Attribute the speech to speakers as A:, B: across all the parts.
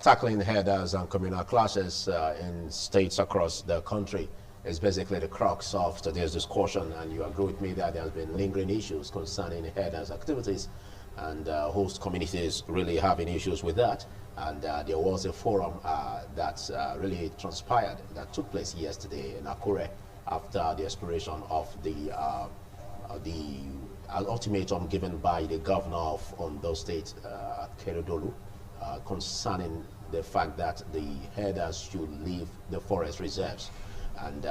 A: tackling herders and communal clashes in states across the country is basically the crux of today's discussion, and you agree with me that there has been lingering issues concerning herders' activities, and host communities really having issues with that. And there was a forum that really transpired, that took place yesterday in Akure after the expiration of the ultimatum given by the governor of Ondo State, Keredolu, concerning the fact that the herders should leave the forest reserves. And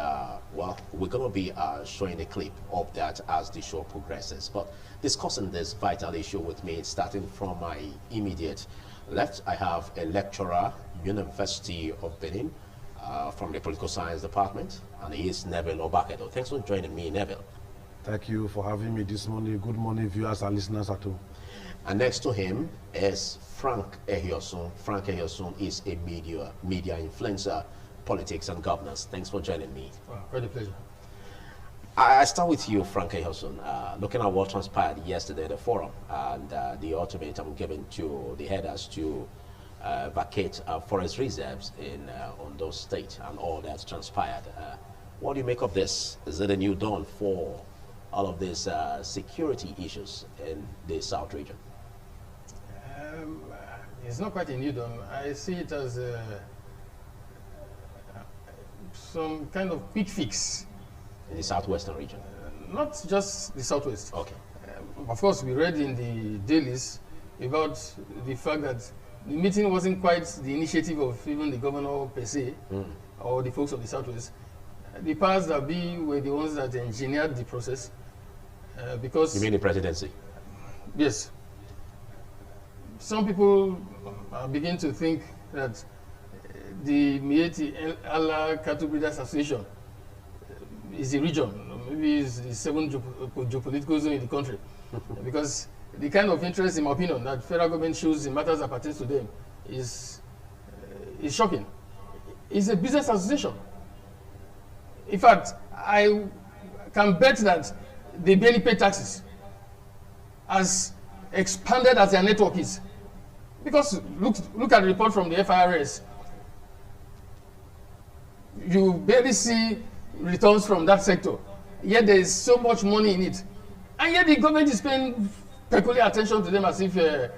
A: well, we're going to be showing a clip of that as the show progresses. But discussing this vital issue with me, starting from my immediate left, I have a lecturer, University of Benin, from the Political Science Department, and he is Neville Obakedo. Thanks for joining me, Neville.
B: Thank you for having me this morning. Good morning, viewers and listeners at home.
A: And next to him is Frank Ehiosun. Frank Ehiosun is a media influencer, politics and governance. Thanks for joining me.
C: Very pleasure.
A: I start with you, Frank Ehiosun. Looking at what transpired yesterday at the forum and the ultimatum given to the headers to vacate forest reserves in Ondo State and all that's transpired. What do you make of this? Is it a new dawn for all of these security issues in the South region?
C: It's not quite a new dawn. I see it as some kind of quick fix.
A: In the southwestern region?
C: Not just the southwest.
A: Okay.
C: Of course, we read in the dailies about the fact that the meeting wasn't quite the initiative of even the governor per se, or the folks of the southwest. The powers that be were the ones that engineered the process. Because
A: you mean the presidency?
C: Yes. Some people begin to think that the Mieti Allah Cattle Breeders Association is a region, maybe it's the seventh geopolitical zone in the country. Because the kind of interest, in my opinion, that federal government shows in matters that pertain to them is shocking. It's a business association. In fact, I can bet that they barely pay taxes, as expanded as their network is. Because look at the report from the FIRS. You barely see returns from that sector, yet there is so much money in it. And yet the government is paying peculiar attention to them as if the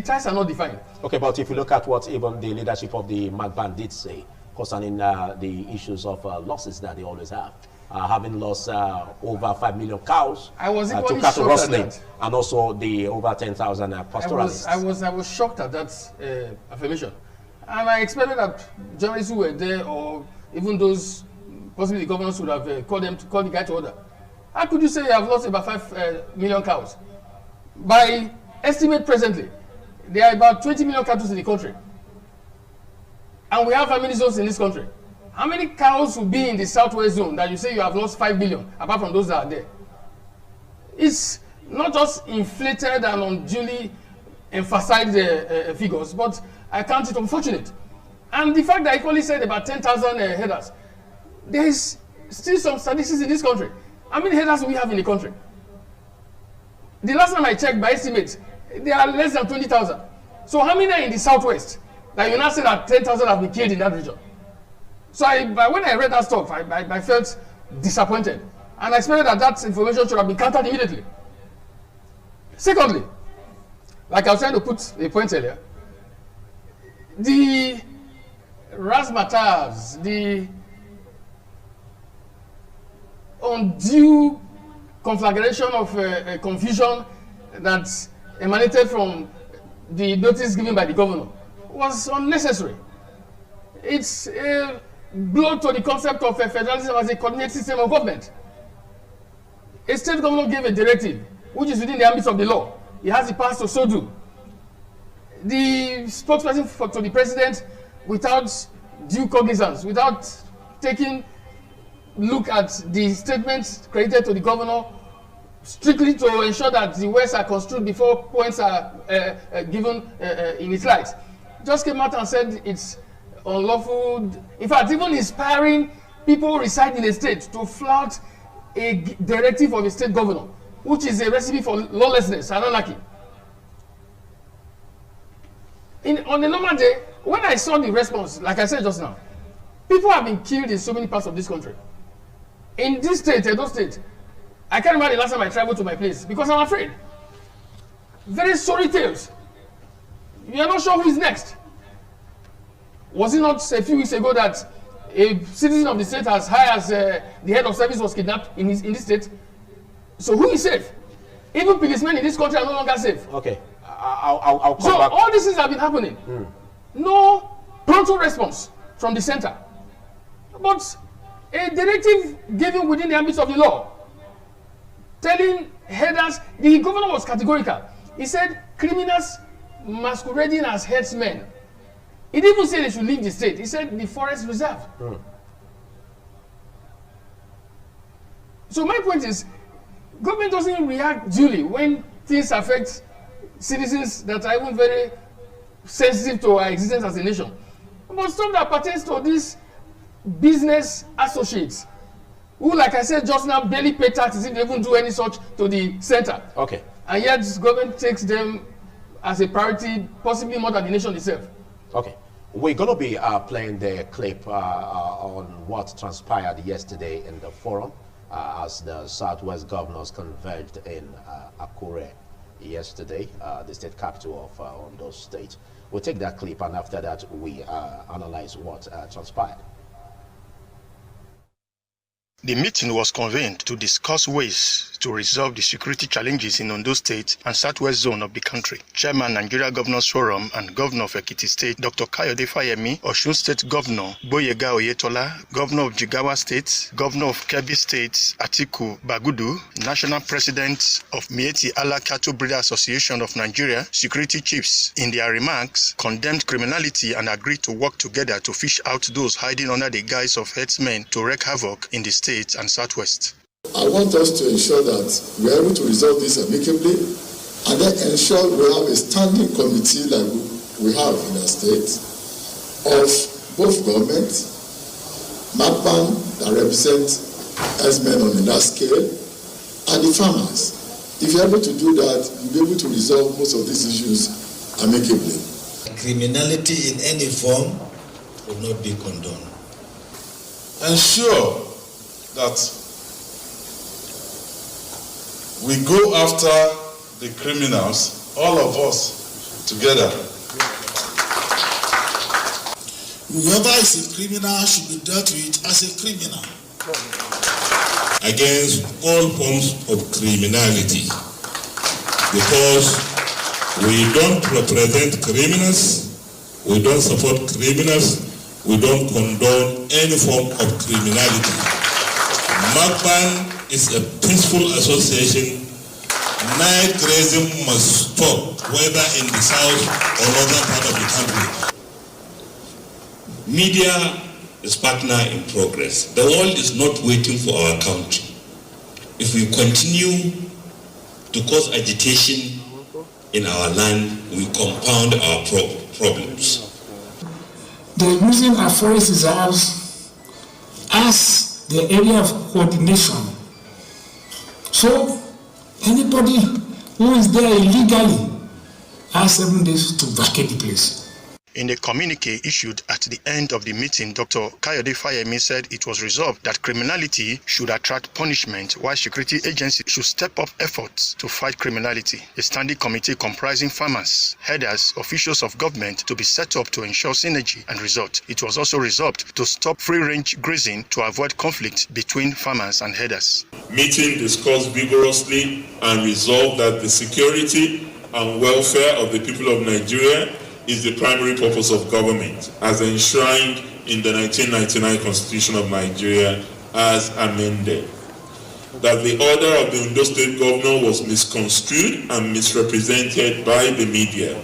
C: ties are not defined.
A: Okay, but if you look at what even the leadership of the MAGBAN did say concerning the issues of losses that they always have, having lost over 5 million cows to cattle rustling, and also the over 10,000 pastoralists.
C: I was shocked at that affirmation. And I expected that journalists who were there, or even those, possibly the governors, would have called the guy to order. How could you say you have lost about 5 million cows? By estimate presently, there are about 20 million cattle in the country. And we have family zones in this country. How many cows will be in the southwest zone that you say you have lost 5 billion, apart from those that are there? It's not just inflated and unduly emphasized figures, but I count it unfortunate. And the fact that I equally said about 10,000 headers, there is still some statistics in this country. How many headers do we have in the country? The last time I checked, by estimates, there are less than 20,000. So how many are in the southwest? That you now say that 10,000 have been killed in that region. So when I read that stuff, I felt disappointed. And I expected that information should have been countered immediately. Secondly, like I was trying to put a point earlier, the razzmatazz, the undue conflagration of confusion that emanated from the notice given by the governor was unnecessary. It's a blow to the concept of federalism as a coordinated system of government. A state governor gave a directive, which is within the ambit of the law. He has the power to so do. The spokesperson to the president, without due cognizance, without taking look at the statements credited to the governor, strictly to ensure that the words are construed before points are given in its light, just came out and said it's unlawful. In fact, even inspiring people residing in a state to flout a directive of a state governor, which is a recipe for lawlessness and anarchy. on a normal day, when I saw the response, like I said just now, people have been killed in so many parts of this country. In this state, Edo State, I can't remember the last time I traveled to my place because I'm afraid. Very sorry tales. You are not sure who is next. Was it not a few weeks ago that a citizen of the state as high as the head of service was kidnapped in this state? So who is safe? Even policemen in this country are no longer safe.
A: Okay, I'll come
C: so
A: back.
C: All these things have been happening. No pronto response from the center. But a directive given within the ambit of the law telling headers, the governor was categorical. He said criminals masquerading as headsmen. He didn't even say they should leave the state. He said the forest reserve. So my point is, government doesn't react duly when things affect citizens that are even very sensitive to our existence as a nation. But stuff that pertains to these business associates, who, like I said just now, barely pay taxes if they even do any such to the center.
A: Okay.
C: And yet government takes them as a priority, possibly more than the nation itself.
A: Okay. We're going to be playing the clip on what transpired yesterday in the forum as the Southwest governors converged in Akure yesterday, the state capital of Ondo State. We'll take that clip, and after that, we analyze what transpired.
D: The meeting was convened to discuss ways to resolve the security challenges in Ondo State and Southwest zone of the country. Chairman Nigeria Governors Forum and Governor of Ekiti State, Dr. Kayode Fayemi, Osun State Governor Boyega Oyetola, Governor of Jigawa State, Governor of Kebbi State, Atiku Bagudu, National President of Mieti Allah Cattle Breeder Association of Nigeria, security chiefs, in their remarks, condemned criminality and agreed to work together to fish out those hiding under the guise of headsmen to wreak havoc in the state and Southwest.
E: I want us to ensure that we are able to resolve this amicably and then ensure we have a standing committee like we have in our state of both government, MAPAN that represent herdsmen on a large scale, and the farmers. If you're able to do that, you'll be able to resolve most of these issues amicably.
F: Criminality in any form will not be condoned.
G: Ensure that we go after the criminals, all of us together.
F: Whoever is a criminal should be dealt with as a criminal. Against all forms of criminality, because we don't represent criminals, we don't support criminals, we don't condone any form of criminality. MAPAN is a peaceful association. Night grazing must stop, whether in the south or northern part of the country. Media is partner in progress. The world is not waiting for our country. If we continue to cause agitation in our land, we compound our problems.
H: They're using our forest reserves as the area of coordination. So anybody who is there illegally has 7 days to vacate the place.
D: In a communique issued at the end of the meeting, Dr. Kayode Fayemi said it was resolved that criminality should attract punishment, while security agencies should step up efforts to fight criminality. A standing committee comprising farmers, herders, officials of government to be set up to ensure synergy and result. It was also resolved to stop free-range grazing to avoid conflict between farmers and herders.
G: Meeting discussed vigorously and resolved that the security and welfare of the people of Nigeria is the primary purpose of government, as enshrined in the 1999 Constitution of Nigeria as amended. That the order of the Ondo State Governor was misconstrued and misrepresented by the media,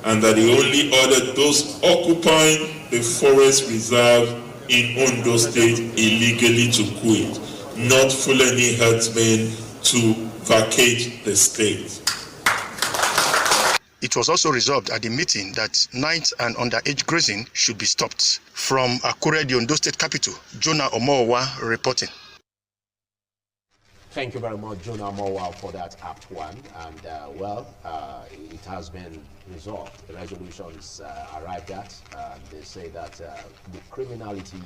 G: and that he only ordered those occupying the forest reserve in Ondo State illegally to quit, not Fulani herdsmen to vacate the state.
D: It was also resolved at the meeting that night and underage grazing should be stopped. From Akure, the Ondo State capital, Jonah Omowa reporting.
A: Thank you very much, Jonah Mowa, for that Act 1. And, it has been resolved. The resolutions arrived at. They say that the criminality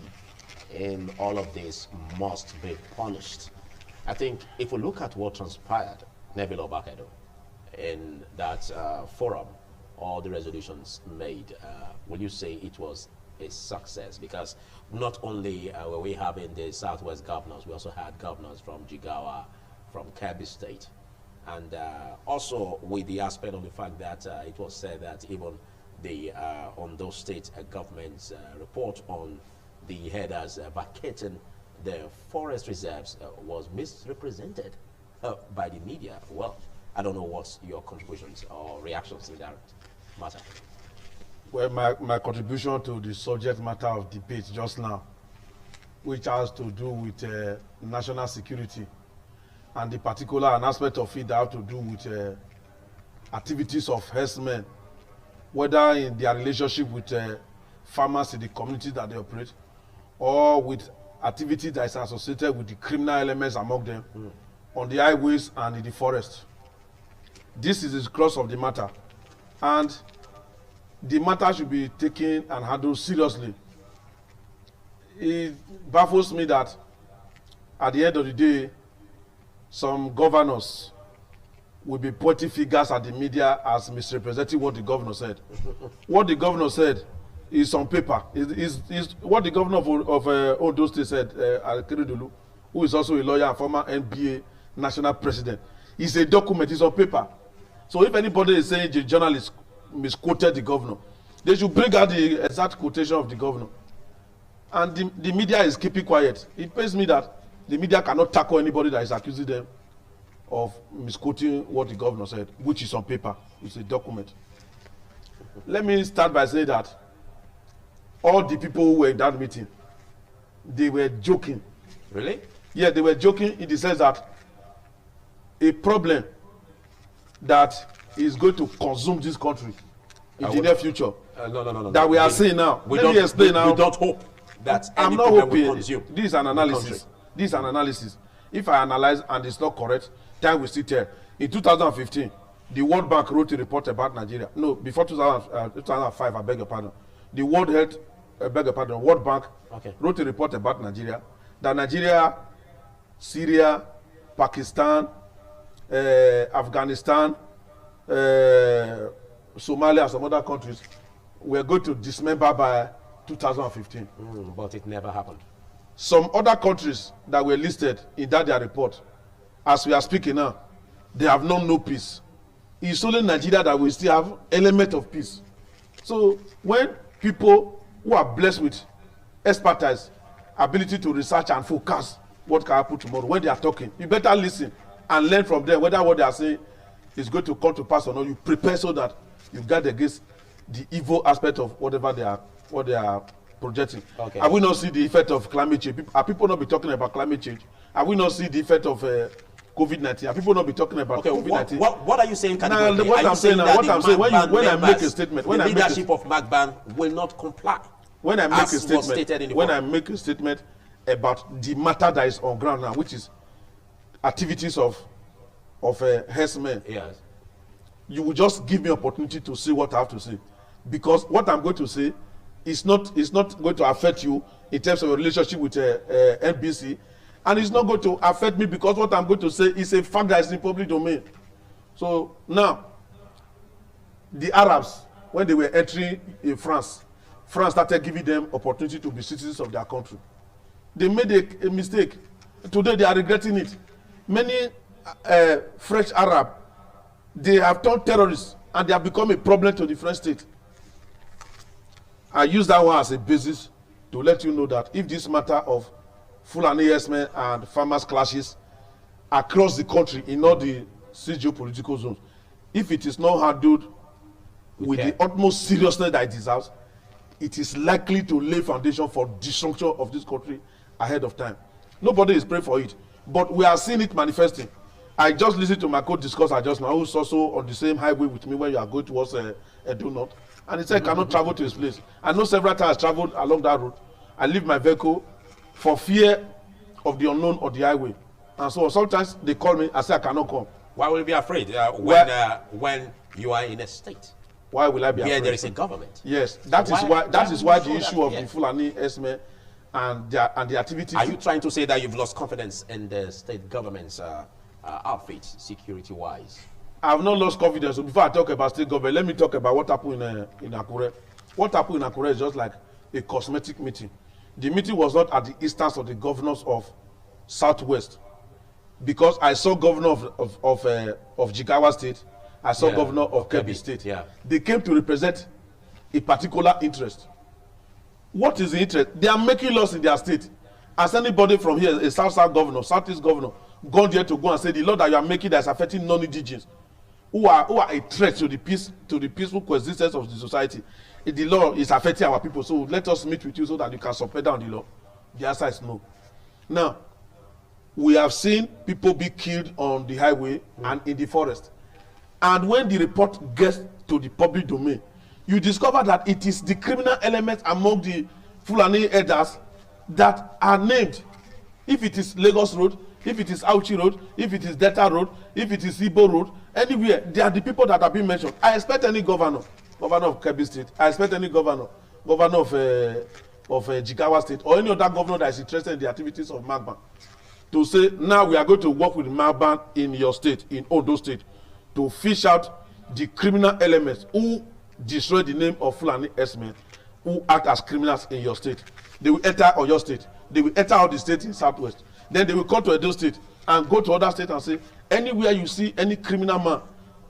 A: in all of this must be punished. I think if we look at what transpired, Nebilo Bakedo, in that forum, all the resolutions made, will you say it was a success? Because not only were we having the Southwest governors, we also had governors from Jigawa, from Kebbi State, and also with the aspect of the fact that it was said that even the Ondo State government's report on the headers vacating the forest reserves was misrepresented by the media. Well, I don't know what's your contributions or reactions in that matter.
B: Well, my contribution to the subject matter of debate just now, which has to do with national security, and the particular an aspect of it that have to do with activities of herdsmen, whether in their relationship with farmers in the community that they operate, or with activity that is associated with the criminal elements among them on the highways and in the forest. This is the crux of the matter, and the matter should be taken and handled seriously. It baffles me that at the end of the day, some governors will be pointing fingers at the media as misrepresenting what the governor said. What the governor said is on paper. Is what the governor of Ondo State said, Akeredolu, who is also a lawyer and former NBA national president, is a document, it's on paper. So if anybody is saying the journalist misquoted the governor, they should bring out the exact quotation of the governor. And the media is keeping quiet. It pains me that the media cannot tackle anybody that is accusing them of misquoting what the governor said, which is on paper. It's a document. Let me start by saying that all the people who were in that meeting, they were joking.
A: Really?
B: Yeah, they were joking in the sense that a problem that is going to consume this country in the near future.
A: No.
B: That we are seeing now. Let me explain now.
A: We don't hope that
B: I'm
A: any
B: not
A: problem will
B: hoping.
A: consume.
B: This is an analysis. This is an analysis. If I analyze and it's not correct, time will still tell. In 2015, the World Bank wrote a report about Nigeria. No, before 2005, I beg your pardon. The World Bank wrote a report about Nigeria. That Nigeria, Syria, Pakistan, Afghanistan, Somalia, and some other countries were going to dismember by 2015.
A: But it never happened.
B: Some other countries that were listed in that their report, as we are speaking now, they have known no peace. It's only Nigeria that will still have element of peace. So when people who are blessed with expertise, ability to research and forecast what can happen tomorrow, when they are talking, you better listen and learn from them whether what they are saying is going to come to pass or not. You prepare so that you guard against the evil aspect of whatever they are projecting.
A: Okay.
B: Have we not seen the effect of climate change? Are people not be talking about climate change? Have we not seen the effect of COVID-19? Are people not be talking about COVID-19?
A: What are you saying?
B: Now, what I'm saying, when I make a statement,
A: the leadership of MACBAN will not comply.
B: When I make a statement about the matter that is on ground now, which is activities of herdsmen,
A: yes,
B: you will just give me opportunity to say what I have to say, because what I'm going to say is not going to affect you in terms of your relationship with NBC, and it's not going to affect me because what I'm going to say is a fact that is in public domain. So now, the Arabs, when they were entering in France started giving them opportunity to be citizens of their country. They made a mistake. Today they are regretting it. Many French Arab, they have turned terrorists and they have become a problem to the French state. I use that one as a basis to let you know that if this matter of Fulani herdsmen and farmers clashes across the country in all the geopolitical zones, if it is not handled with the utmost seriousness that it deserves, it is likely to lay foundation for destruction of this country ahead of time. Nobody is praying for it, but we are seeing it manifesting. I just listened to my co-discussor just now, who's also on the same highway with me when you are going towards Edo North, and he said he cannot travel to his place. I know several times I traveled along that road. I leave my vehicle for fear of the unknown or the highway. and so on. Sometimes they call me, I say I cannot come.
A: Why will you be afraid when you are in a state?
B: Why will I be afraid?
A: There is a government.
B: Yes, that is why the issue of the Fulani Esme and the activities.
A: Are you trying to say that you've lost confidence in the state government's outfit, security-wise?
B: I have not lost confidence. So before I talk about state government, let me talk about what happened in Akure. What happened in Akure is just like a cosmetic meeting. The meeting was not at the instance of the governors of Southwest, because I saw governor of Jigawa State, I saw governor of Kebbi State. Yeah. They came to represent a particular interest. What is the interest? They are making laws in their state. As anybody from here, a South governor, Southeast governor, gone there to go and say the law that you are making that is affecting non-indigenous, who are a threat to the peaceful coexistence of the society. The law is affecting our people, so let us meet with you so that you can support down the law. The answer is no. Now, we have seen people be killed on the highway and in the forest. And when the report gets to the public domain, you discover that it is the criminal elements among the Fulani elders that are named. If it is Lagos Road, if it is Auchi Road, if it is Delta Road, if it is Ibo Road, anywhere, they are the people that have been mentioned. I expect any governor of Kebbi State, I expect any governor of Jigawa State, or any other governor that is interested in the activities of Magban, to say, now we are going to work with Magban in your state, in Ondo State, to fish out the criminal elements who destroy the name of Fulani S-men, who act as criminals in your state. They will enter Oyo State. They will enter out the state in Southwest. Then they will come to Edo State and go to other states and say, anywhere you see any criminal man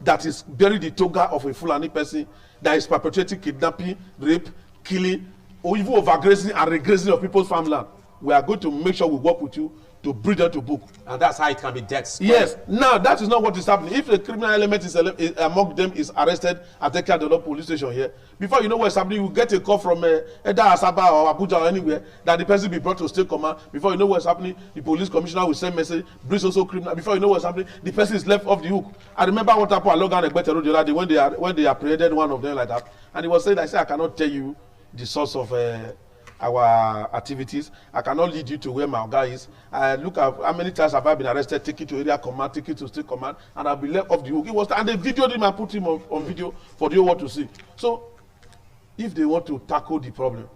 B: that is bearing the toga of a Fulani person, that is perpetrating kidnapping, rape, killing, or even overgrazing and regressing of people's farmland, we are going to make sure we work with you to bring them to book.
A: And that's how it can be death.
B: Yes. Now, that is not what is happening. If a criminal element is among them is arrested at the Kadolo police station here, before you know what's happening, you get a call from either Asaba or Abuja or anywhere that the person be brought to state command. Before you know what's happening, the police commissioner will send message, brings also criminal. Before you know what's happening, the person is left off the hook. I remember what happened at Logan Egbete Road the other day when they apprehended one of them like that. And he was saying, I cannot tell you the source of our activities. I cannot lead you to where my guy is. I look at how many times have I been arrested, take it to area command, take it to state command, and I'll be left off the hook. And they videoed him and put him on video for the whole world to see. So, if they want to tackle the problem,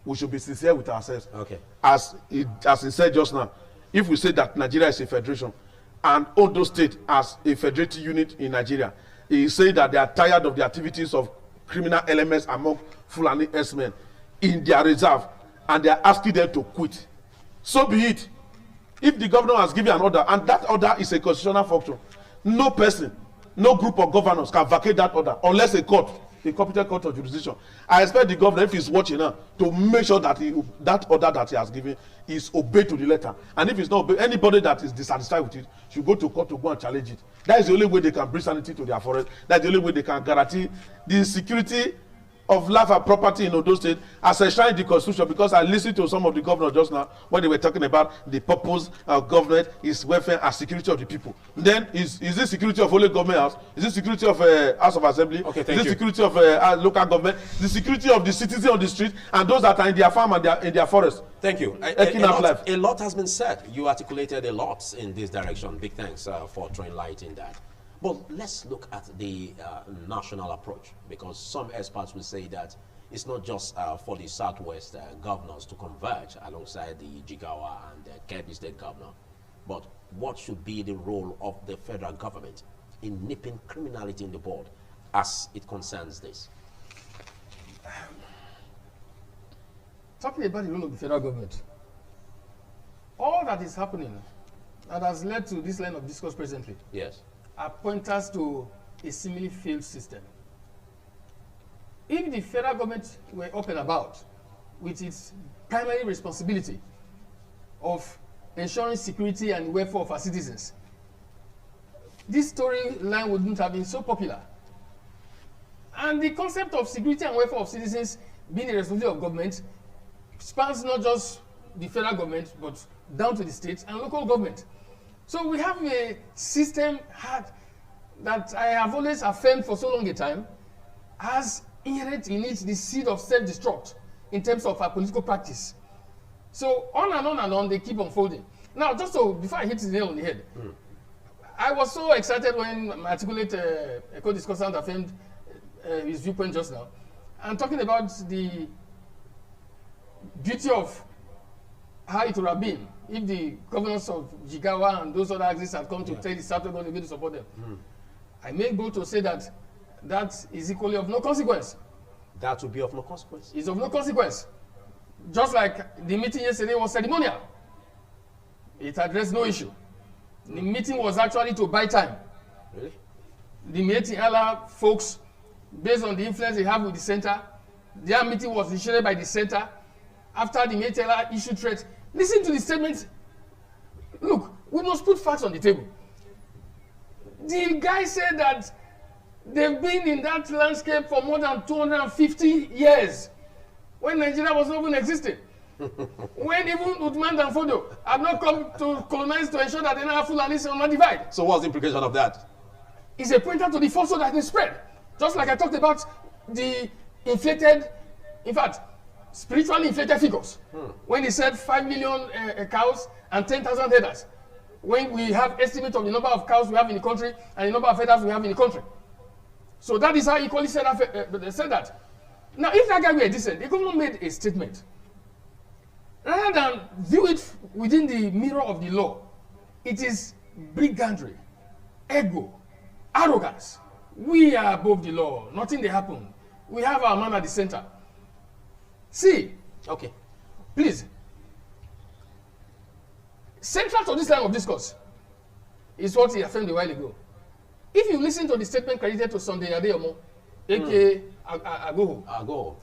B: we should be sincere with ourselves.
A: Okay.
B: As he said just now, if we say that Nigeria is a federation and Ondo State as a federated unit in Nigeria, he is saying that they are tired of the activities of criminal elements among Fulani S-men in their reserve, and they are asking them to quit. So be it. If the governor has given an order, and that order is a constitutional function, no person, no group of governors can vacate that order unless a court, a competent court of jurisdiction. I expect the governor, if he's watching now, to make sure that that order that he has given is obeyed to the letter. And if it's not obeyed, anybody that is dissatisfied with it should go to court to go and challenge it. That is the only way they can bring sanity to their forest. That's the only way they can guarantee the security of life and property in Ondo State as enshrined in the Constitution. Because I listened to some of the governors just now when they were talking about the purpose of government is welfare and security of the people. Then is this security of only government house? Is this security of House of Assembly?
A: Okay,
B: is this security of local government? The security of the citizens on the street and those that are in their farm and in their forest.
A: Thank you. A lot has been said. You articulated a lot in this direction. Big thanks for throwing light in that. But let's look at the national approach, because some experts will say that it's not just for the Southwest governors to converge alongside the Jigawa and Kebbi State governor, but what should be the role of the federal government in nipping criminality in the bud as it concerns this?
C: Talking about the role of the federal government, all that is happening that has led to this line of discourse presently,
A: yes,
C: are pointers to a seemingly failed system. If the federal government were up and about with its primary responsibility of ensuring security and welfare of our citizens, this storyline wouldn't have been so popular. And the concept of security and welfare of citizens being the responsibility of government spans not just the federal government, but down to the states and local government. So we have a system that I have always affirmed for so long a time has inherent in it the seed of self-destruct in terms of our political practice. So on and on and on they keep unfolding. Now, just so, before I hit the nail on the head, I was so excited when my articulate co-discussant affirmed his viewpoint just now, and talking about the beauty of how it would have been if the governors of Jigawa and those other axes had come to tell the South going to support them. I make bold to say that that is equally of no consequence.
A: That would be of no consequence.
C: It's of no consequence. Just like the meeting yesterday was ceremonial. It addressed no issue. The meeting was actually to buy time.
A: Really?
C: The Mieti Allah folks, based on the influence they have with the center, their meeting was initiated by the center. After the Mieti Allah issued threats, listen to the statement. Look, we must put facts on the table. The guy said that they've been in that landscape for more than 250 years, when Nigeria was not even existing. When even Uthman Danfodio had not come to colonize to ensure that they now have Fulanis on the divide.
A: So what's the implication of that?
C: It's a pointer to the falsehood that is spread. Just like I talked about the inflated, in fact, spiritually inflated figures. When he said 5 million cows and 10,000 headers. When we have estimate of the number of cows we have in the country and the number of headers we have in the country. So that is how he equally said that. Now, if that guy were decent, the government made a statement. Rather than view it within the mirror of the law, it is brigandry, ego, arrogance. We are above the law. Nothing they happen. We have our man at the center. See,
A: Okay.
C: please. Central to this line of discourse is what he affirmed a while ago. If you listen to the statement credited to Sunday Adeyomo, aka Agoho,
A: Go.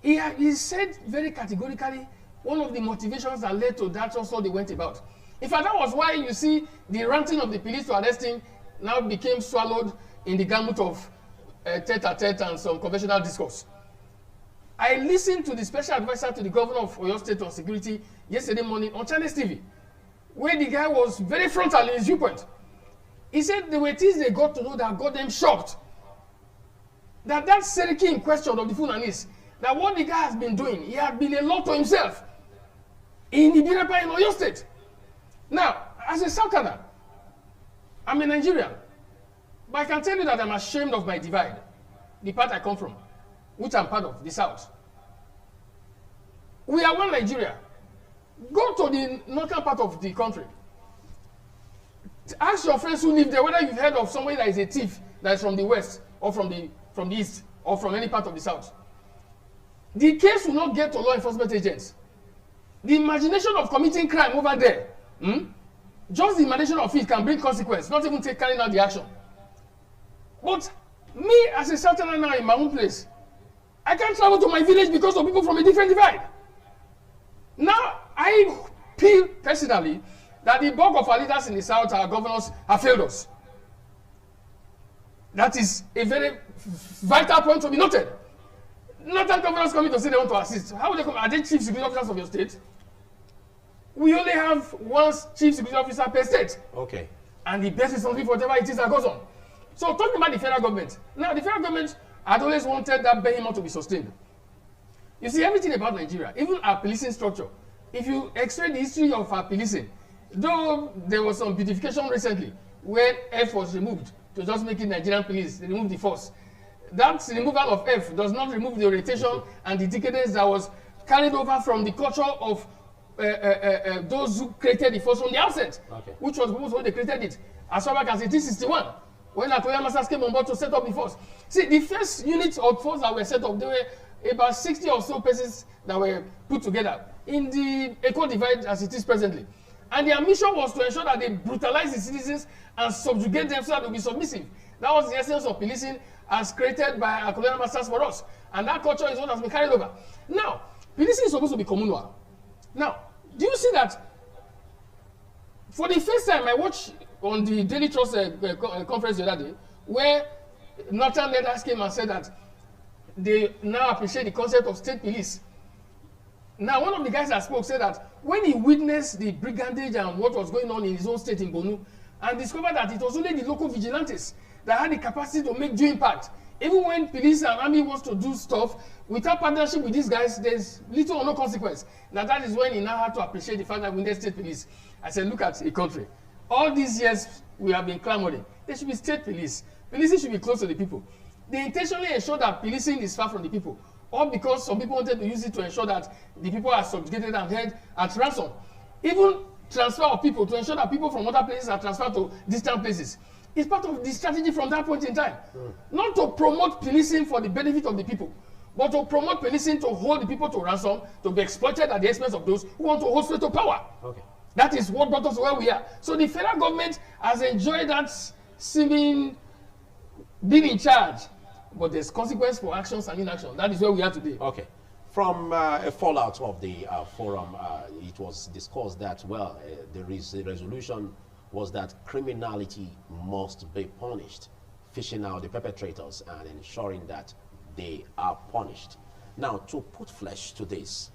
C: he said very categorically one of the motivations that led to that also they went about. In fact, that was why you see the ranting of the police to arrest him now became swallowed in the gamut of tete-a-tete and some conventional discourse. I listened to the special advisor to the governor of Oyo State on security yesterday morning on Channels TV, where the guy was very frontal in his viewpoint. He said there were things they got to know that got them shocked. That Seriki in question of the Fulanis, that what the guy has been doing, he had been a law to himself in Ibirapa in Oyo State. Now, as a Southerner, I'm a Nigerian, but I can tell you that I'm ashamed of my divide, the part I come from, which I'm part of, the South. We are one Nigeria. Go to the northern part of the country. Ask your friends who live there whether you've heard of somebody that is a thief that is from the west or from the east or from any part of the south. The case will not get to law enforcement agents. The imagination of committing crime over there, just the imagination of it can bring consequence, not even carrying out the action. But me as a Southerner now in my own place, I can't travel to my village because of people from a different divide. Now, I feel personally that the bulk of our leaders in the South, our governors, have failed us. That is a very vital point to be noted. Northern governors coming to say they want to assist. How will they come? Are they chief security officers of your state? We only have one chief security officer per state.
A: Okay.
C: And the best is only for whatever it is that goes on. So talking about the federal government. Now, the federal government had always wanted that behemoth to be sustained. You see, everything about Nigeria, even our policing structure, if you x-ray the history of our policing, though there was some beautification recently where F was removed to just make it Nigerian police, they removed the force. That removal of F does not remove the orientation and the decadence that was carried over from the culture of those who created the force from the outset, which was when they created it, as far back as 1861, when Akoya Masters came on board to set up the force. See, the first units of force that were set up, there were about 60 or so persons that were put together in the Eko divide as it is presently. And their mission was to ensure that they brutalize the citizens and subjugate them so that they will be submissive. That was the essence of policing as created by our colonial masters for us. And that culture is what has been carried over. Now, policing is supposed to be communal. Now, do you see that for the first time I watched on the Daily Trust conference the other day, where Northern leaders came and said that they now appreciate the concept of state police. Now, one of the guys that spoke said that when he witnessed the brigandage and what was going on in his own state in Bonu, and discovered that it was only the local vigilantes that had the capacity to make due impact Even when police and army wants to do stuff, without partnership with these guys, there's little or no consequence. Now that is when he now had to appreciate the fact that we need state police. I said, look at a country. All these years we have been clamoring. There should be state police. Policing should be close to the people. They intentionally ensure that policing is far from the people. Or because some people wanted to use it to ensure that the people are subjugated and held at ransom. Even transfer of people to ensure that people from other places are transferred to distant places. It's part of the strategy from that point in time. Not to promote policing for the benefit of the people, but to promote policing to hold the people to ransom, to be exploited at the expense of those who want to hold straight to power. Okay. That is what brought us to where we are. So the federal government has enjoyed that seeming being in charge, but there's consequence for actions and inaction. That is where we are today.
A: Okay. From a fallout of the forum, it was discussed that, well, the resolution was that criminality must be punished, fishing out the perpetrators and ensuring that they are punished. Now, to put flesh to this,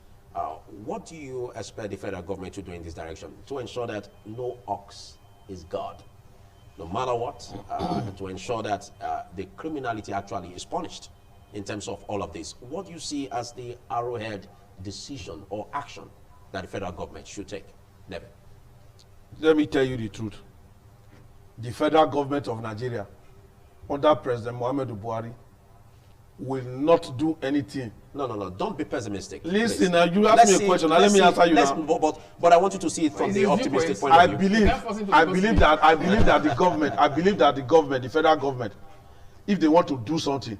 A: what do you expect the federal government to do in this direction to ensure that no ox is God, no matter what, to ensure that the criminality actually is punished in terms of all of this? What do you see as the arrowhead decision or action that the federal government should take? Never.
B: Let me tell you the truth. The federal government of Nigeria, under President Muhammadu Buhari, will not do anything.
A: No. Don't be pessimistic.
B: Listen, you ask me a question. Let me answer you now.
A: But I want you to see it from the optimistic point of view.
B: I believe that the government, the federal government, if they want to do something,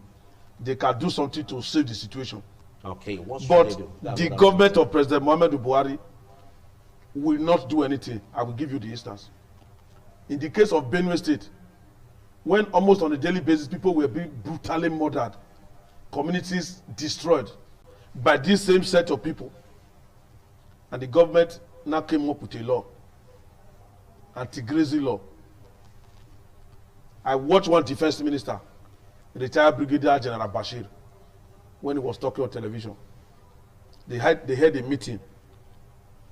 B: they can do something to save the situation.
A: Okay, what should
B: but
A: they do?
B: The government of President Muhammadu Buhari will not do anything. I will give you the instance. In the case of Benue State, when almost on a daily basis people were being brutally murdered, communities destroyed by this same set of people, and the government now came up with a law, anti-grazing law. I watched one defense minister, retired Brigadier General Bashir, when he was talking on television. They had a meeting.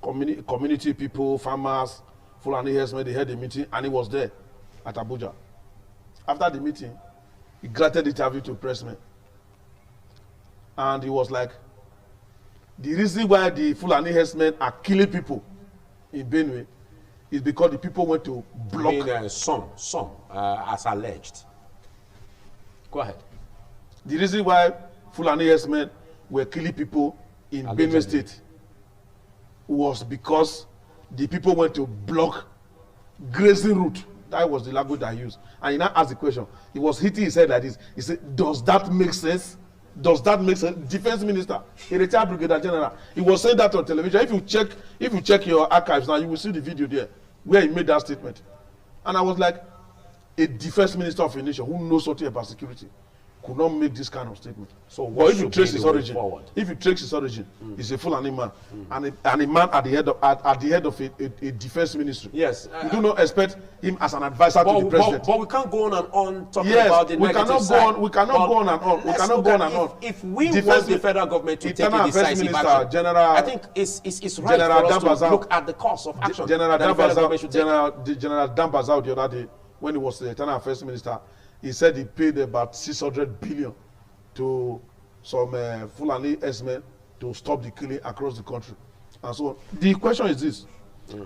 B: Community people, farmers, Fulani herdsmen, they had a meeting, and he was there at Abuja. After the meeting, he granted the interview to pressmen. And he was like, the reason why the Fulani herdsmen are killing people in Benue is because the people went to block.
A: Some, as alleged. Go ahead.
B: The reason why Fulani herdsmen were killing people in Benue State was because the people went to block grazing route. That was the language I used. And he now asked the question. He was hitting his head like this. He said, does that make sense? Does that make sense? Defense minister, a retired brigadier general, he was saying that on television. If you check your archives now, you will see the video there where he made that statement. And I was like, a defense minister of a nation who knows something about security could not make this kind of statement.
A: So what
B: if you trace his origin, he's a Fulani man, and a man at the head of a defense ministry.
A: Yes,
B: you do not expect him as an advisor to the president.
A: But we can't go on and on talking about the negative side.
B: We cannot go on and on.
A: If we want the federal government to take a decisive action, I think it's right for us to look at the course of action.
B: General Dan Bazao the other day, when he was the Eternal Affairs Minister, he said he paid about 600 billion to some Fulani herdsmen to stop the killing across the country. And so on. The question is this: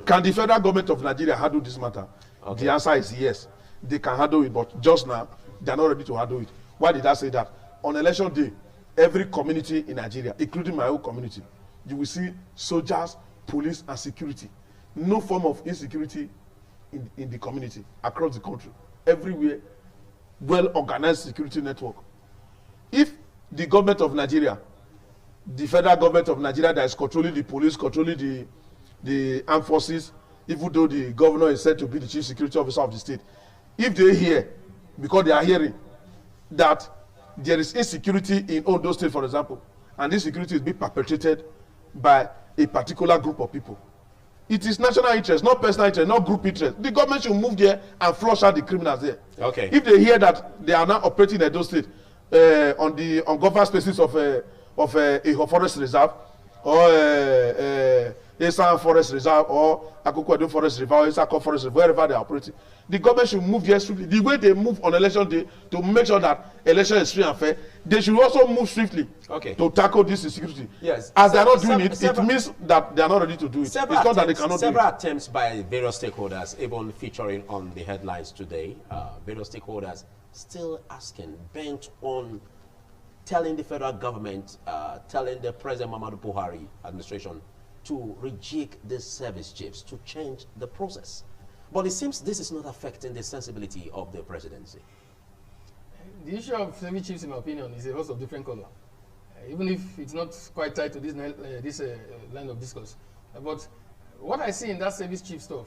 B: can the federal government of Nigeria handle this matter? Okay. The answer is yes. They can handle it, but just now, they are not ready to handle it. Why did I say that? On election day, every community in Nigeria, including my own community, you will see soldiers, police, and security. No form of insecurity in the community across the country. Everywhere, well-organized security network. If the government of Nigeria, the federal government of Nigeria that is controlling the police, controlling the armed forces, even though the governor is said to be the chief security officer of the state, if they hear, because they are hearing, that there is insecurity in Ondo State, for example, and this security is being perpetrated by a particular group of people, it is national interest, not personal interest, not group interest. The government should move there and flush out the criminals there.
A: Okay.
B: If they hear that they are now operating in Edo State on government spaces of a forest reserve or a Esan Forest Reserve or Akoko Forest Reserve or Isako Forest Reserve, wherever they are operating. The government should move here swiftly. The way they move on election day to make sure that election is free and fair, they should also move swiftly to tackle this insecurity.
A: Yes.
B: As they are not doing it, it means that they are not ready to do it. It's not that they cannot do it.
A: Several attempts by various stakeholders, even featuring on the headlines today, various stakeholders still asking, bent on telling the federal government, telling the President Muhammadu Buhari administration to rejig the service chiefs, to change the process. But it seems this is not affecting the sensibility of the presidency.
C: The issue of service chiefs, in my opinion, is a host of different color. Even if it's not quite tied to this line of discourse. But what I see in that service chief stuff,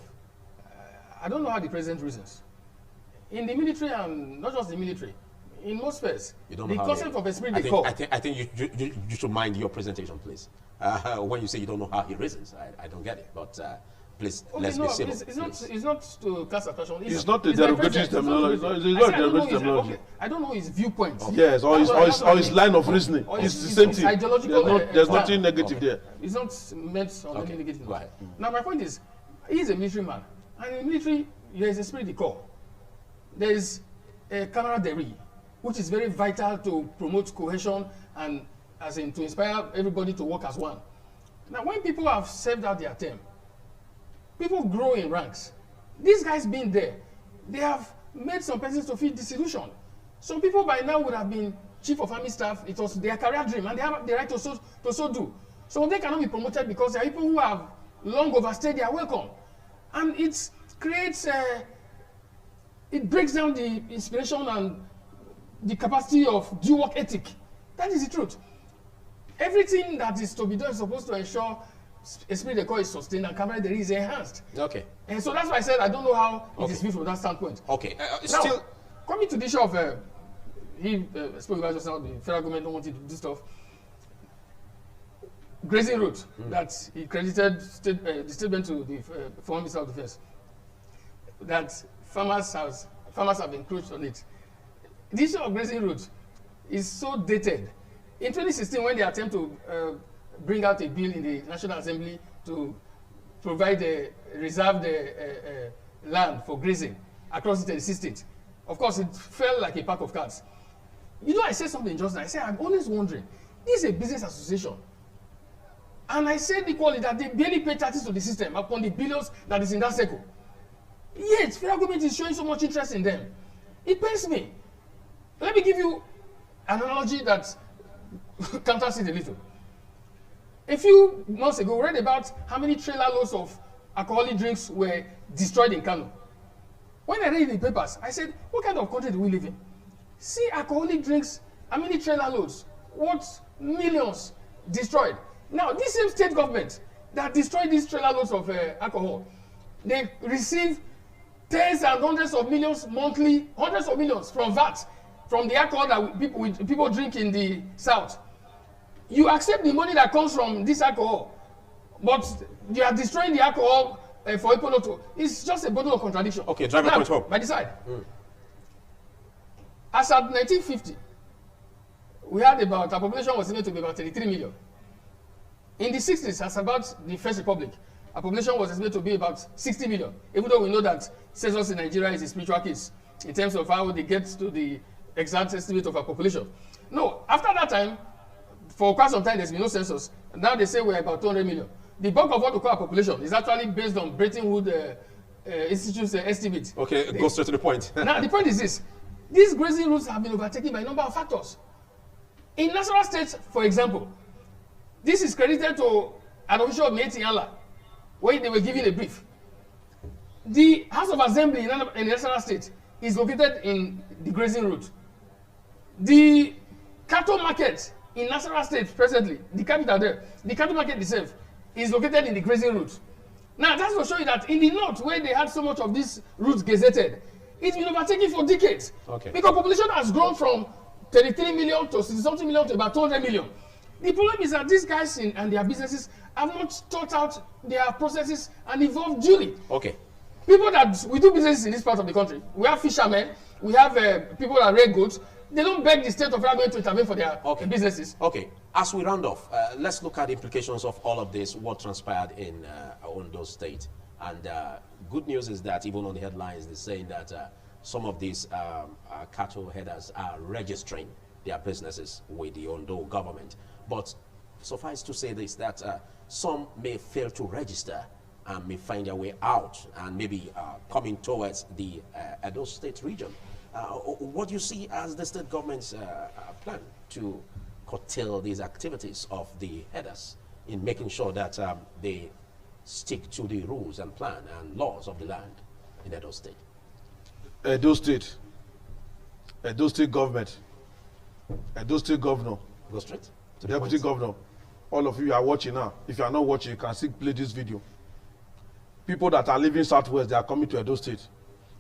C: I don't know how the president reasons. In the military, and not just the military, in most spheres, the concept of esprit de corps.
A: I think you should mind your presentation, please. When you say you don't know how he reasons, I don't get it. But please, let's be civil.
C: It's not to cast attention.
B: It's not the derogatory terminology. It's not derogatory terminology.
C: I don't know his viewpoint.
B: Yes, or his line of reasoning. It's the same thing. There's nothing negative there.
C: It's not meant on any negative. Now, my point is, he's a military man. And in the military, there is a esprit de corps. There is a camaraderie, which is very vital to promote cohesion and as in to inspire everybody to work as one. Now, when people have served out their term, people grow in ranks. These guys being there, they have made some persons to feel disillusioned. Some people by now would have been chief of army staff. It was their career dream, and they have the right to so do. So they cannot be promoted because there are people who have long overstayed their welcome. And it creates, it breaks down the inspiration and the capacity of due work ethic. That is the truth. Everything that is to be done is supposed to ensure esprit de corps is sustained and camaraderie is enhanced.
A: Okay.
C: And so that's why I said I don't know how it is viewed from that standpoint.
A: Okay.
C: Now, still coming to the issue of he spoke about just now, the federal government don't want you to do stuff. Grazing route that he credited the statement to the former Minister of Defense that farmers have encroached on it. The issue of grazing route is so dated. In 2016, when they attempt to bring out a bill in the National Assembly to provide reserve the land for grazing across the 36 states, of course, it fell like a pack of cards. You know, I said something just now. I said, I'm always wondering, this is a business association. And I said equally that they barely pay taxes to the system upon the billions that is in that circle. Yet, federal government is showing so much interest in them. It pains me. Let me give you an analogy that counters it a little. A few months ago, we read about how many trailer loads of alcoholic drinks were destroyed in Kano. When I read in the papers, I said, what kind of country do we live in? See alcoholic drinks, how many trailer loads? What millions destroyed? Now, this same state government that destroyed these trailer loads of alcohol, they receive tens and hundreds of millions monthly, hundreds of millions from VAT, from the alcohol that people drink in the south. You accept the money that comes from this alcohol, but you are destroying the alcohol for people not to. It's just a bundle of contradiction.
A: Okay, drive a point home.
C: By the side. As at 1950, we had about, our population was estimated to be about 33 million. In the 60s, as about the First Republic, our population was estimated to be about 60 million, even though we know that census in Nigeria is a spiritual case in terms of how they get to the exact estimate of our population. No, after that time, for quite some time, there's been no census. Now they say we're about 200 million. The bulk of what we call our population is actually based on Bretton Woods Institute's estimate.
A: Okay, go straight to the point.
C: Now, the point is this. These grazing routes have been overtaken by a number of factors. In Nasarawa State, for example, this is credited to an official of Métis Yala, where they were giving a brief. The House of Assembly in Nasarawa State is located in the grazing route. The cattle market in Nasarawa State presently, the capital there, the cattle market itself is located in the grazing route. Now, that's to show you that in the north, where they had so much of these routes gazetted, it's been overtaken for decades.
A: Okay.
C: Because population has grown from 33 million to 60-something million to about 200 million. The problem is that these guys and their businesses have not thought out their processes and evolved duly.
A: Okay.
C: People that we do businesses in this part of the country, we have fishermen, we have people that rear goats, they don't beg the state of federal government to intervene for their businesses.
A: Okay, as we round off, let's look at the implications of all of this, what transpired in Ondo State. And good news is that even on the headlines, they're saying that some of these cattle headers are registering their businesses with the Ondo government. But suffice to say this, that some may fail to register and may find their way out and maybe coming towards the Edo State region. What do you see as the state government's plan to curtail these activities of the headers in making sure that they stick to the rules and plan and laws of the land in Edo State?
B: Edo State government, Edo State governor,
A: go straight to the
B: deputy governor. All of you are watching now. If you are not watching, you can still play this video. People that are living Southwest, they are coming to Edo State.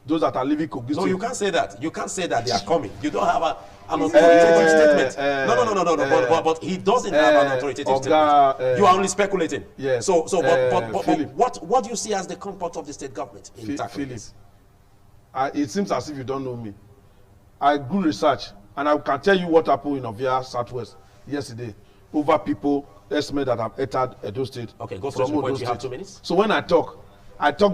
B: Those that are living Kogi State.
A: No, you can't say that. You can't say that they are coming. You don't have an authoritative statement. No. But he doesn't have an authoritative statement. You are only speculating.
B: Yes.
A: But what do you see as the comport of the state government in tackling this?
B: It seems as if you don't know me. I do research, and I can tell you what happened in Ovia Southwest yesterday over people estimate that have entered Edo State.
A: Okay, go straight to the point. You have 2 minutes.
B: So when I talk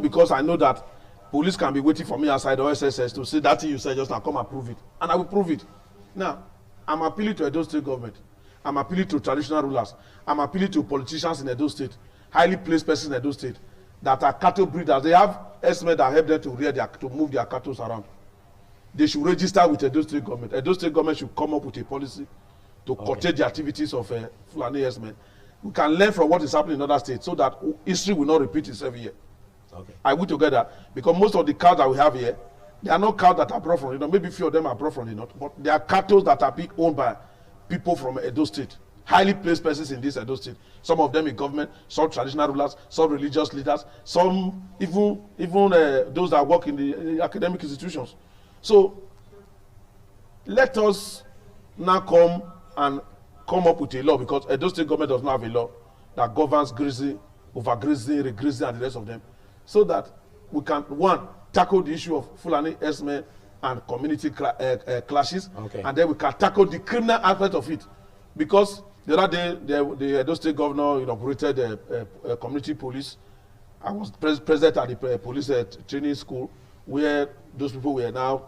B: because I know that police can be waiting for me outside the SSS to say that thing you said just now, come and prove it. And I will prove it. Now, I'm appealing to Edo State government. I'm appealing to traditional rulers. I'm appealing to politicians in Edo State, highly placed persons in Edo State, that are cattle breeders. They have estimate that help them to move their cattle around. They should register with Edo State government. Edo State government should come up with a policy to curtail the activities of Fulani herdsmen. We can learn from what is happening in other states so that history will not repeat itself here.
A: Okay.
B: I will together because most of the cows that we have here, they are not cows that are brought from maybe few of them are brought from the north, but they are cattle that are being owned by people from Edo State, highly placed persons in this Edo State. Some of them in government, some traditional rulers, some religious leaders, some even those that work in the academic institutions. So let us now come up with a law, because Edo State government does not have a law that governs grazing, overgrazing, regrazing, and the rest of them, so that we can, one, tackle the issue of Fulani herdsmen and community clashes, and then we can tackle the criminal aspect of it. Because the other day, the Edo State governor inaugurated a community police. I was present at the police training school where those people were now,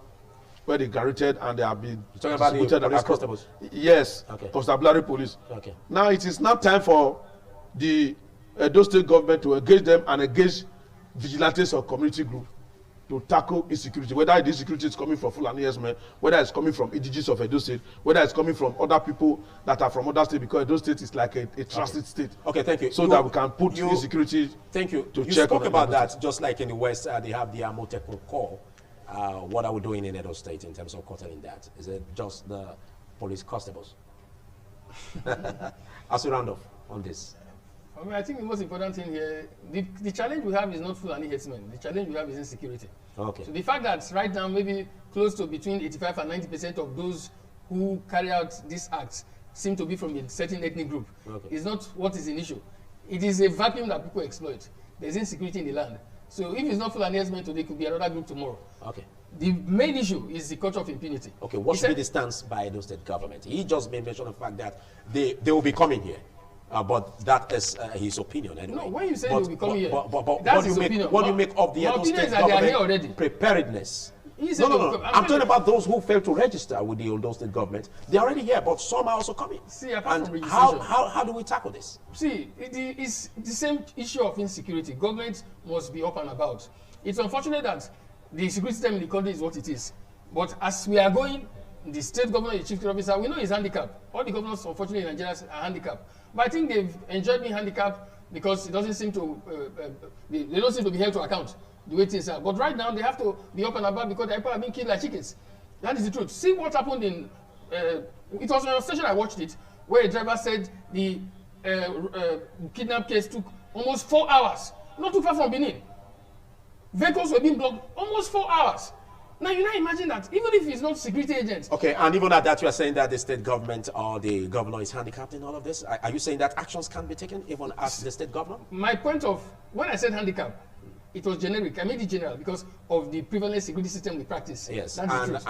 B: where they graduated and they have been
A: talking about the police constables?
B: Yes,
A: okay.
B: Constabulary police.
A: Okay.
B: Now it is now time for the Edo State government to engage them and engage vigilantes or community group to tackle insecurity, whether the insecurity is coming from Fulani herdsmen, whether it's coming from indigenous of Edo State, whether it's coming from other people that are from other states, because Edo State is like a transit state.
A: Okay, thank you.
B: So that we can put insecurity.
A: Thank you.
B: To
A: you
B: check
A: spoke
B: on
A: about that, just like in the West, they have the Amotekun Corps. What are we doing in Edo State in terms of curtailing that? Is it just the police constables? As we round off on this.
C: I think the most important thing here, the challenge we have is not Fulani herdsmen. The challenge we have is insecurity.
A: Okay.
C: So the fact that right now maybe close to between 85 and 90% of those who carry out these acts seem to be from a certain ethnic group is not what is an issue. It is a vacuum that people exploit. There's insecurity in the land. So if it's not Fulani herdsmen today, it could be another group tomorrow.
A: Okay.
C: The main issue is the culture of impunity.
A: Okay, what should be the stance by the state government? He just made mention of the fact that they will be coming here. But that is his opinion anyway.
C: No, when you say they will be coming here,
A: that's his opinion. What do you make of the Edo State government preparedness? No. I'm talking about those who failed to register with the Ondo State government. They're already here, but some are also coming.
C: See, apart from
A: registration, how do we tackle this?
C: See, it's the same issue of insecurity. Government must be up and about. It's unfortunate that the security system in the country is what it is. But as we are going, the state governor, the chief officer, we know he's handicapped. All the governors, unfortunately, in Nigeria are handicapped. But I think they've enjoyed being handicapped because it doesn't seem to, they don't seem to be held to account the way things are. But right now, they have to be up and about because the people are being killed like chickens. That is the truth. See what happened in, it was on a station I watched it, where a driver said the kidnap case took almost 4 hours, not too far from Benin. Vehicles were being blocked almost 4 hours. Now, you now imagine that, even if it's not security agents.
A: Okay, and even at that, you are saying that the state government or the governor is handicapped in all of this? Are you saying that actions can be taken even as the state governor?
C: My point of, when I said handicap, it was generic. I made it general because of the prevalent security system we practice.
A: Yes,
C: That's the truth.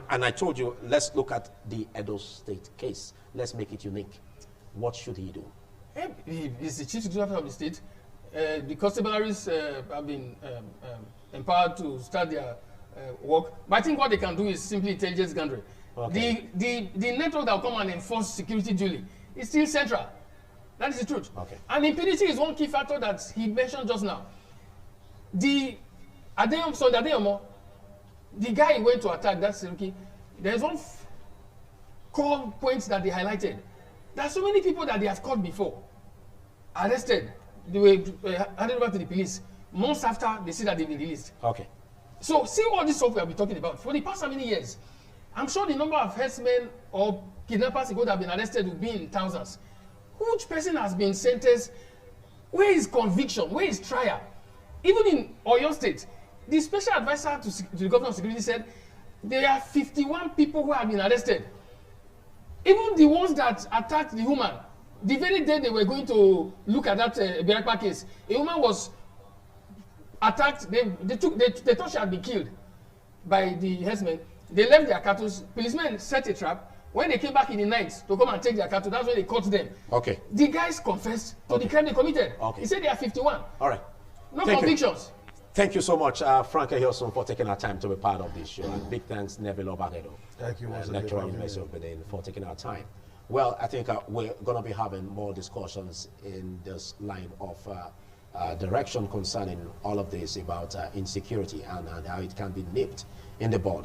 A: and I told you, let's look at the Edo State case. Let's make it unique. What should he do?
C: He's the chief security officer of the state. The constabularies have been empowered to start their work. But I think what they can do is simply intelligence gathering. Okay. The network that will come and enforce security duly is still central. That is the truth.
A: Okay.
C: And impunity is one key factor that he mentioned just now. The Adeyomo, the guy he went to attack, that Seruki, there's one core point that they highlighted. There are so many people that they have caught before, arrested, they were handed over to the police months after they see that they've been released.
A: Okay.
C: So see all this stuff we have been talking about for the past how many years? I'm sure the number of herdsmen or kidnappers that have been arrested will be in thousands. Which person has been sentenced? Where is conviction? Where is trial? Even in Oyo State, the special advisor to the governor of security said there are 51 people who have been arrested. Even the ones that attacked the woman, the very day they were going to look at that Birakpa case, a woman was attacked. They thought she had been killed by the herdsmen. They left their cattle. Policemen set a trap. When they came back in the night to come and take their cattle, that's when they caught them.
A: Okay.
C: The guys confessed to the crime they committed.
A: Okay.
C: He said they are 51.
A: All right.
C: No convictions.
A: Thank you so much, Frank Hilson, for taking our time to be part of this show. And big thanks, Neville Obagedo.
B: Thank you.
A: Lecturer at University of Benin, for taking our time. Well, I think we're going to be having more discussions in this line of direction concerning all of this about insecurity and how it can be nipped in the bud.